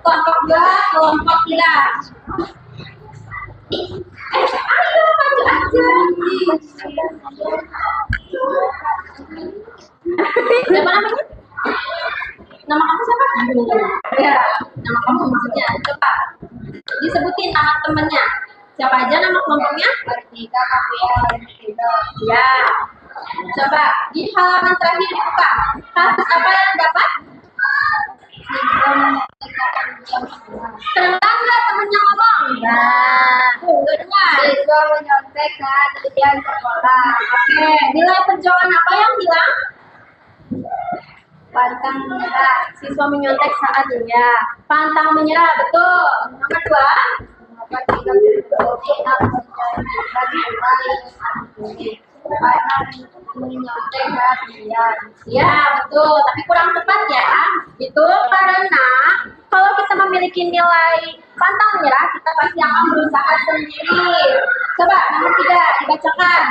kelompok 2, kelompok 3. Ayo maju aja. Siapa namanya? Nama kamu siapa? Ya, nama kamu maksudnya. Coba disebutin nama temennya. Siapa aja nama kelompoknya? Bertiga, ya. Coba di halaman terakhir dibuka. Kasus apa yang dapat? Terdengar nggak temennya ngomong? Nggak dengar. Siswa menyontek saat ujian sekolah. Oke, nilai perjuangan apa yang hilang? Pantang menyerah. Siswa menyontek saat ujian. Pantang menyerah, betul. Nomor 2. Ya, betul. Tapi kurang tepat ya. Itu karena kalau kita memiliki nilai pantang menyerah, kita pasti akan berusaha sendiri. Coba nomor 3 dibacakan.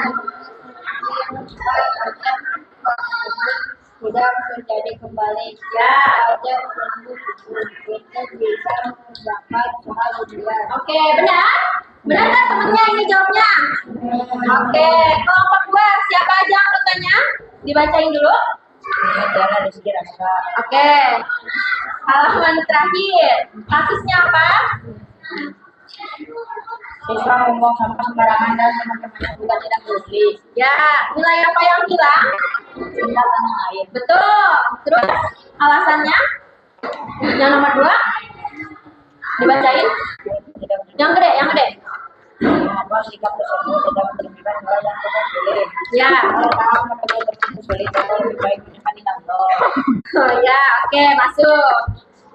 Sudah terjadi kembali. Ya, ada kita bisa mendapat bahagia. Oke, benar? Benar kan temennya ini jawabnya? Oke, kelompok 2 siapa aja anggotanya? Dibacain dulu. Oke, halaman terakhir. Kasusnya apa? Siswa membuang sampah sembarangan dan teman-temannya juga tidak peduli. Ya, nilai apa yang hilang? Cinta tanah air. Betul. Terus alasannya? Yang nomor 2? Dibacain? Yang gede, yang gede. Apa sikap tersebut tidak menemukan hal yang tidak boleh. Ya. Kalau tahu mempunyai tersebut sulit, lebih baik menyimpan di kantong. Oh ya, oke, masuk.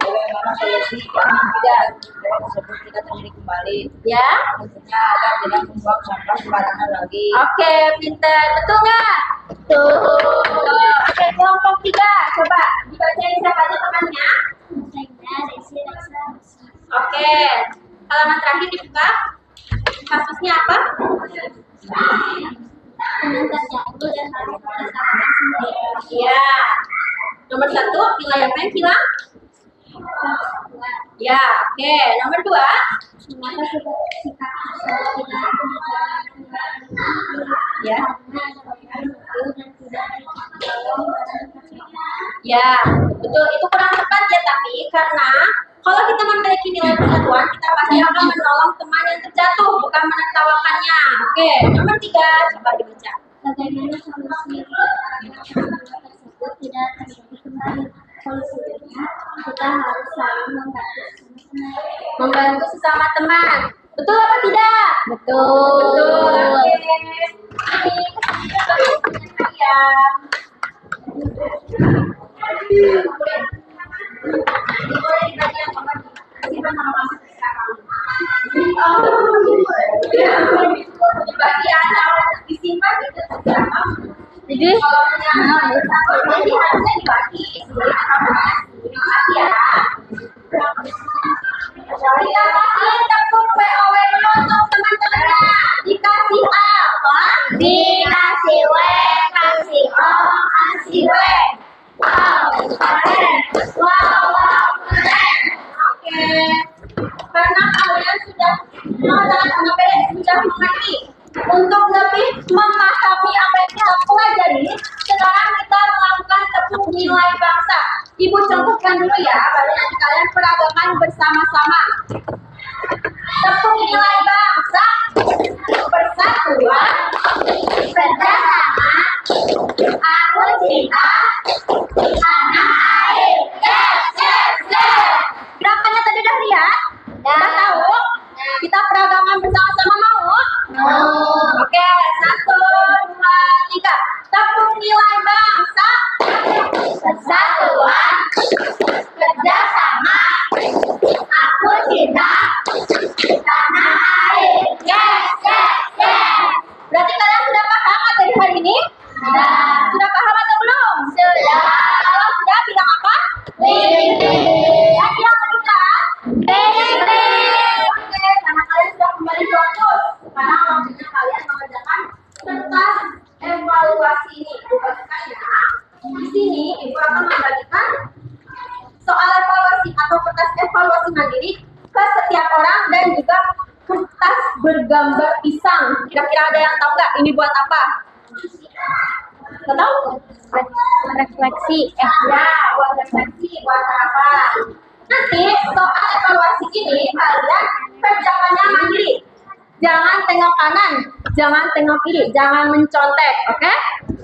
Bagaimana solusi yang tidak tersebut tidak terjadi kembali? Ya. Tentunya agar tidak membuang sampah sembarangan lagi. Oke, pintar. Betul nggak? Betul. Oke, kelompok 3. Coba dibacain siapa aja temannya? Oke. Halaman terakhir dibuka. Kasusnya apa? Iya. Nomor 1, nilai apa yang hilang? Ya, oke. Nomor 2. Ya. Ya, betul. Itu kurang tepat ya, tapi karena kalau kita memiliki nilai persatuan, kita pasti akan menolong teman yang terjatuh, bukan menertawakannya. Oke, nomor 3, coba dibaca. Bagaimana solusi tersebut tidak terjadi kembali? Solusinya, kita harus saling membantu sesama teman. Betul apa tidak? Betul. Betul. Oke. Ya. Jadi harusnya dibagi. Kita kasih tepuk POW dulu untuk teman-temannya. Dikasih apa? Dikasih W, kasih O, kasih W. Wow, keren. Wow, keren. Oke. Karena kalian sudah mengerti. Untuk lebih memahami apa yang kita pelajari, sekarang kita melakukan tepuk nilai bangsa. Ibu contohkan dulu ya, baru nanti kalian peragakan bersama-sama. Tepuk nilai bangsa, persatuan, bersama, aku cinta, tanah air. Yes, yes, yes. Gerakannya tadi udah lihat? Udah tahu? kemudian juga kertas bergambar pisang. Kira-kira ada yang tahu nggak ini buat apa? Nggak tahu? Refleksi. Ya, buat refleksi, buat harapan. Nanti soal evaluasi ini kalian kerjakannya mandiri. Jangan tengok kanan, jangan tengok kiri, jangan mencontek, oke?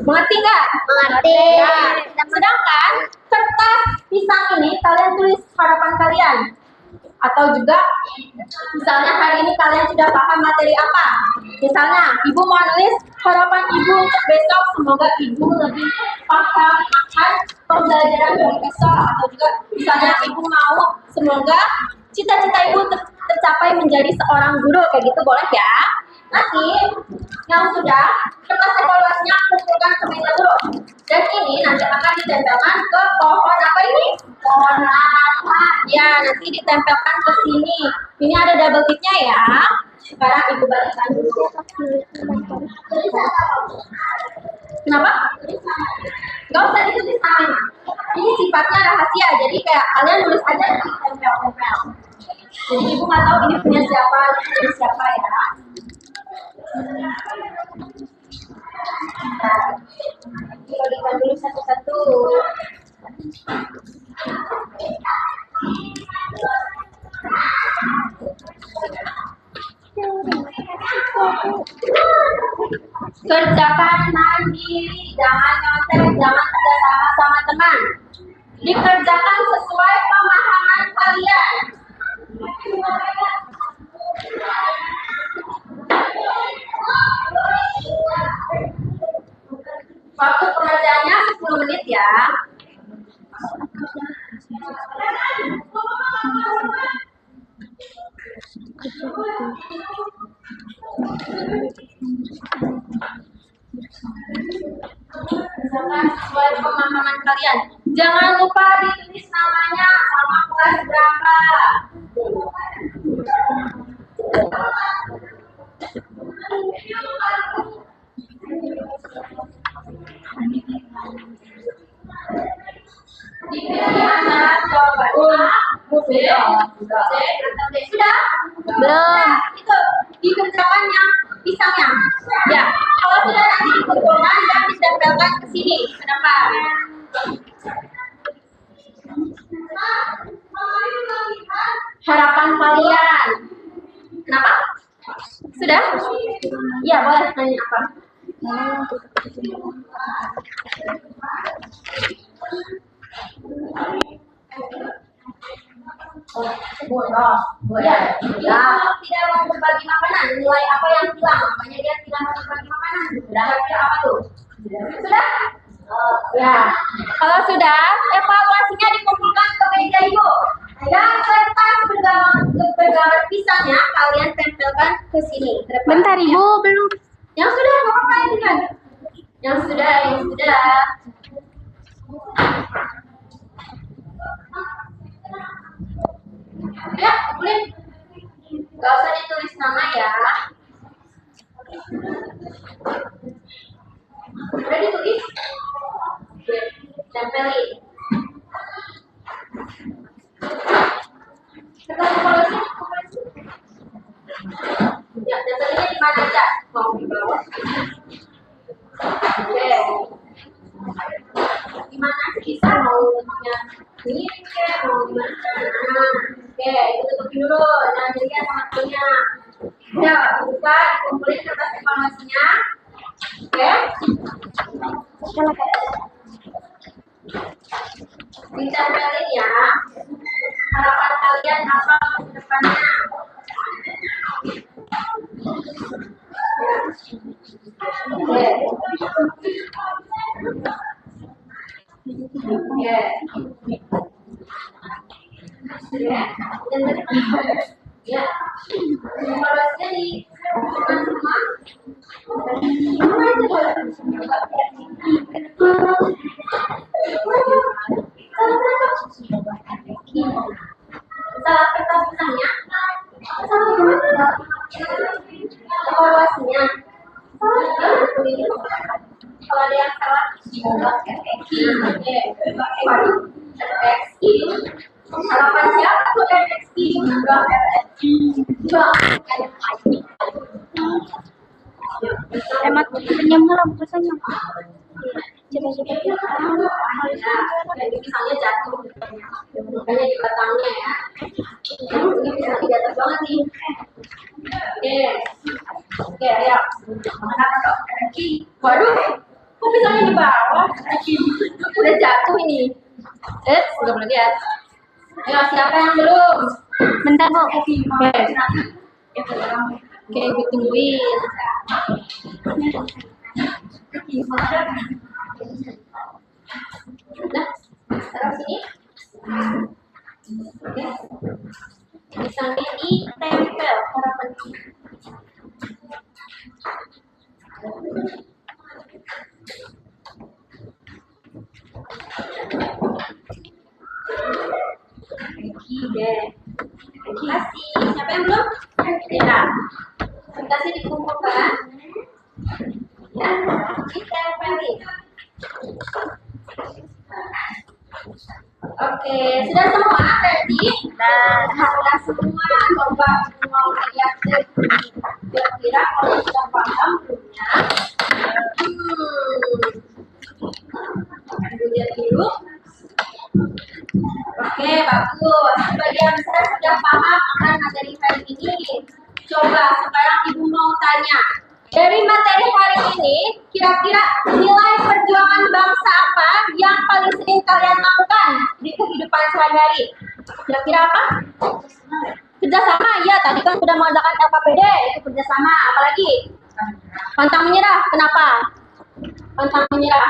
Mengerti nggak? Mengerti. Ya. Sedangkan kertas pisang ini kalian tulis harapan kalian. Atau juga misalnya hari ini kalian sudah paham materi apa. Misalnya ibu mau nulis harapan ibu untuk besok, semoga ibu lebih paham akan pembelajaran dari besok. Atau juga misalnya ibu mau semoga cita-cita ibu tercapai menjadi seorang guru, kayak gitu boleh ya. Nanti yang sudah kertas evaluasinya kumpulkan ke meja dulu. Dan ini nanti akan ditempelkan ke pohon apa ini? Pohon natal. Ya, nanti ditempelkan ke sini. Ini ada double tipnya ya. Sekarang ibu balikkan dulu. Kenapa? Gak usah ditulis namanya. Ini sifatnya rahasia, jadi kayak kalian tulis aja ditempel-tempel. Jadi ibu nggak tahu ini punya siapa, ini punya siapa ya. Bagikan dulu satu-satu. Kerjakan mandiri, jangan nyontek, jangan kerja sama teman. Dikerjakan sesuai pemahaman kalian. Waktu pengerjaannya 10 menit ya. Misalkan sesuai pemahaman kalian. Jangan lupa ditulis namanya sama kelas berapa. Sudah? Belum. Itu dikerjakan yang pisangnya. Ya, kalau sudah nanti dikumpulkan dan ditempelkan ke sini, ke depan. Harapan kalian. Kenapa? Sudah? Iya, boleh tanya apa? Boleh. Dia tidak mau berbagi makanan. Nilai apa yang hilang? Makanya dia tidak mau berbagi makanan. Sudah kira apa tuh? Sudah? Ya. Kalau sudah, evaluasinya dikumpulkan ke meja ibu. Dan kertas bergambar pisangnya kalian tempelkan ke sini. Bentar ibu, belum. Yang sudah, nggak apa-apa ini kan? Yang sudah. Ya, boleh. Gak usah ditulis nama ya. Udah ditulis? Oke, tempelin. Kertas evaluasi. Ya, tempelinnya di mana aja? Mau di bawah? Oke. Gimana bisa maunya ini mau gimana? Oke, itu tutup dulu. Jangan dilihat sama temennya. Ya, buka, kumpulin kertas evaluasinya. Oke. Ditempelin ya. Harapan kalian apa ke depannya? Oke. Ya, evaluasinya di semua. Salah kertas pisangnya, evaluasinya. Kalau ada yang salah, harapan siapa tuh RXP juga Emang senyum lampu senyum. Coba-coba. Jadi misalnya jatuh. Makanya di batangnya ya. Ini bisa jatuh banget nih. Oke, ayo. Waduh, kok pisangnya di bawah? Udah jatuh ini. Udah boleh lihat. Ayo, siapa yang belum? Bentar, Bu. Oke, gue tungguin. Nah, taruh sini. Oke. Pisangnya ditempel harapannya. Deh. Kasih. Siapa yang belum? Ya. Kasih dikumpulkan. Ya. Ditempelin. Oke, sudah semua berarti? Sudah semua. Coba mau lihat kira-kira kalau sudah paham punya. Lihat dulu. Oke, bagus. Sebagian besar sudah paham akan materi hari ini. Coba sekarang Ibu mau tanya. Dari materi hari ini, kira-kira nilai perjuangan bangsa apa yang paling sering kalian lakukan di kehidupan sehari-hari? Kira-kira apa? Kerjasama, ya. Tadi kan sudah mengadakan LKPD, itu kerjasama. Apalagi? Pantang menyerah. Kenapa? Pantang menyerah.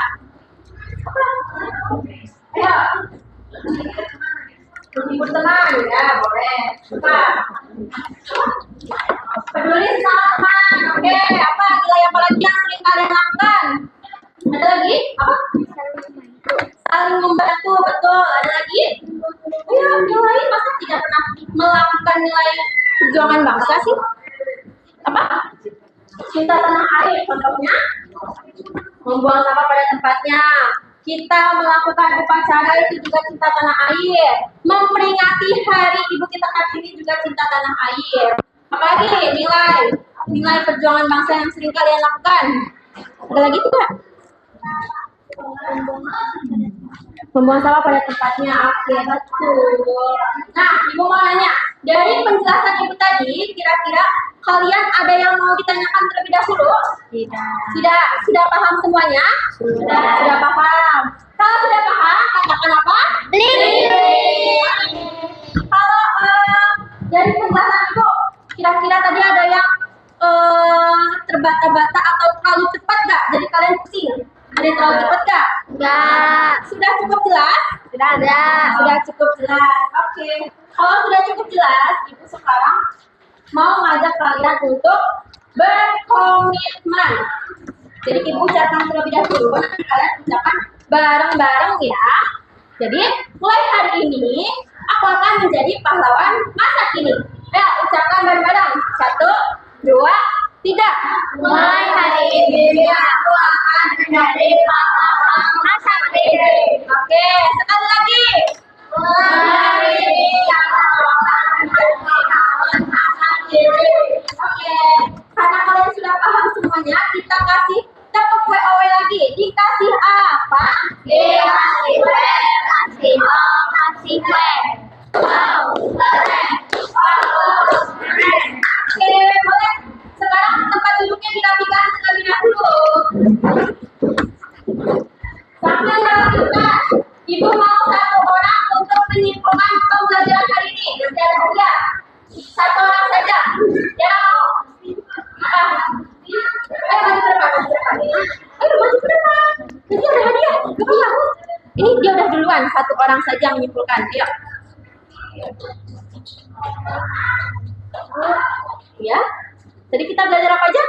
Ayo. Berteman, ya boleh. Peduli sama teman. Oke, apa nilai apa lagi yang sering kalian lakukan? Ada lagi? Apa? Saling membantu, betul. Ada lagi? Ayo, yang lain masa tidak pernah melakukan nilai perjuangan bangsa sih? Apa? Cinta tanah air, contohnya membuang sampah pada tempatnya. Kita melakukan upacara itu juga cinta tanah air. Memperingati hari ibu kita Kartini juga cinta tanah air. Apalagi nilai perjuangan bangsa yang sering kalian lakukan? Ada lagi tidak? Membuang sampah pada tempatnya. Oke, betul. Nah, Ibu mau nanya, dari penjelasan Ibu tadi, kira-kira kalian ada yang mau ditanyakan terlebih dahulu? Tidak. Sudah paham semuanya? Sudah paham. Kalau sudah paham, katakan apa? Kalau dari penjelasan Ibu, kira-kira tadi ada yang terbata-bata atau terlalu cepat nggak? Jadi kalian pusing. Ada yang terlalu cepat nggak? Enggak. Sudah cukup jelas? Sudah cukup jelas. Oke. Kalau sudah cukup jelas, Ibu sekarang mau ngajak kalian untuk berkomitmen. Jadi Ibu ucapkan terlebih dahulu, nanti kalian ucapkan bareng-bareng ya. Jadi mulai hari ini aku akan menjadi pahlawan masa kini. Ya, ucapkan bareng-bareng. 1, 2, 3. Mulai hari ini aku akan menjadi pahlawan masa kini. Oke, sekali lagi. Mulai hari ini aku akan menjadi pahlawan masa kini. Oke, karena kalian sudah paham semuanya, kita kasih tepuk WOW lagi. Dikasih apa? Dikasih kue, kasih om, kasih kue. Wow, keren. Bagus, keren. Oke, boleh. Sekarang tempat duduknya dirapikan terlebih dahulu. Sambil merapikan, Ibu mau 1 orang untuk menyimpulkan pembelajaran hari ini. Nanti ada hadiah. 1 orang saja. Dia mau? Apa? Ayo maju ke depan. Ayo maju ke depan. Nanti ada hadiah. Gak apa-apa. Ini dia udah duluan. 1 orang saja menyimpulkan. Ayo. Ya. Tadi kita belajar apa aja?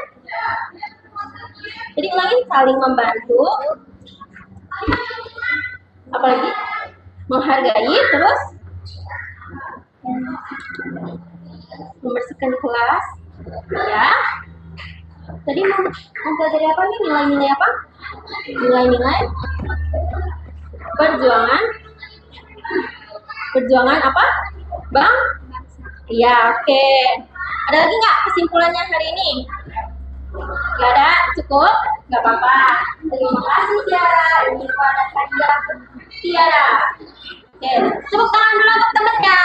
Jadi ulangin, saling membantu. Apalagi? Menghargai, terus membersihkan kelas. Ya. Tadi mau belajar apa nih? Nilai-nilai apa? Nilai-nilai perjuangan apa? Bang? Iya, oke. Ada lagi nggak kesimpulannya hari ini? Gak ada? Cukup? Gak apa-apa. Terima kasih Tiara, Inifa dan Kadia. Tiara. Oke, tepuk tangan dulu untuk temennya.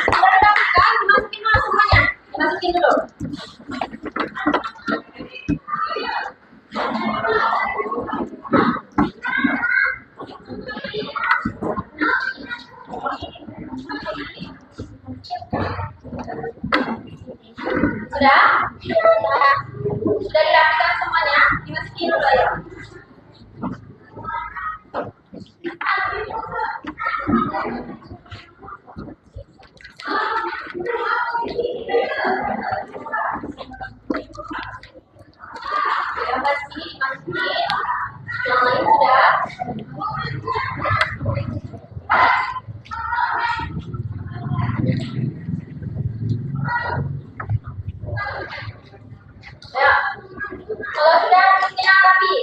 Sudah dirapikan, dimasukin dulu semuanya. Dimasukin dulu. Sudah? Sudah dirapikan semuanya? Dimasukin dulu ya. Yang bersih dimasukin. Yang lain sudah. Ya. Kalau sudah bikin yang rapi.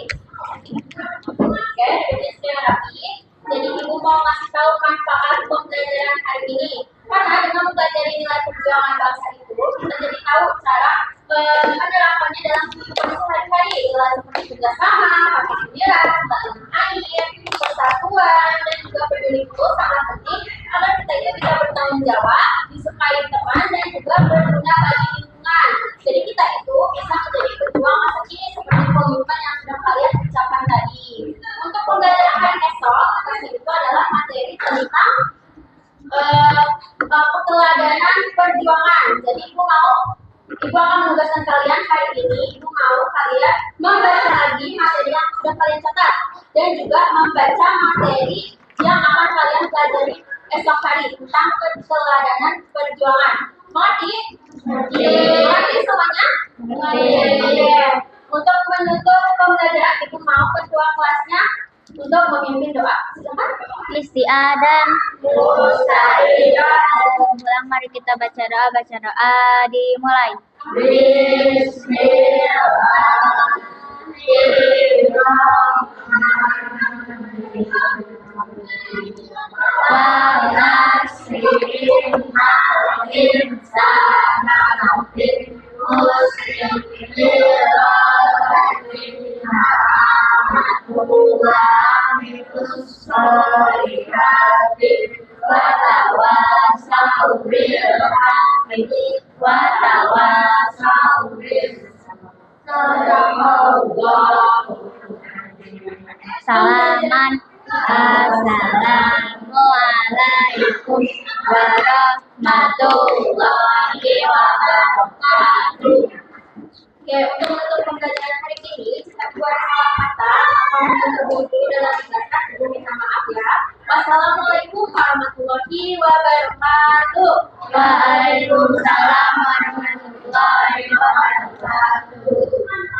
Oke, bikin yang rapi. Jadi ibu mau ngasih tahu manfaat pembelajaran hari ini. Karena dengan mempelajari nilai perjuangan bangsa itu, kita jadi tahu cara penerapannya dalam kehidupan sehari-hari, nilai seperti kerjasama, hati gembira, tentang air, persatuan, dan juga peduli itu sangat penting agar kita itu bisa bertanggung jawab, disukai teman, dan juga berguna bagi lingkungan. Jadi kita itu bisa menjadi pejuang masa kini seperti komitmen yang sudah kalian ucapkan tadi. Untuk pembelajaran hari esok, itu adalah materi tentang keteladanan perjuangan. Jadi ibu akan menugaskan kalian hari ini. Ibu mau kalian membaca lagi materi yang sudah kalian catat dan juga membaca materi yang akan kalian pelajari esok hari tentang keteladanan perjuangan. Mengerti? Mengerti semuanya? Mengerti. Untuk menutup pembelajaran, ibu mau ketua kelasnya untuk memimpin doa. Silakan. Istiadan. Ulang, mari kita baca doa. Dimulai. Salaman. Assalamualaikum warahmatullahi wabarakatuh. Oke, untuk menutup pembelajaran hari ini, jika buat salah kata atau terburu dalam menjelaskan, ibu minta maaf ya. Wassalamualaikum warahmatullahi wabarakatuh. Waalaikumsalam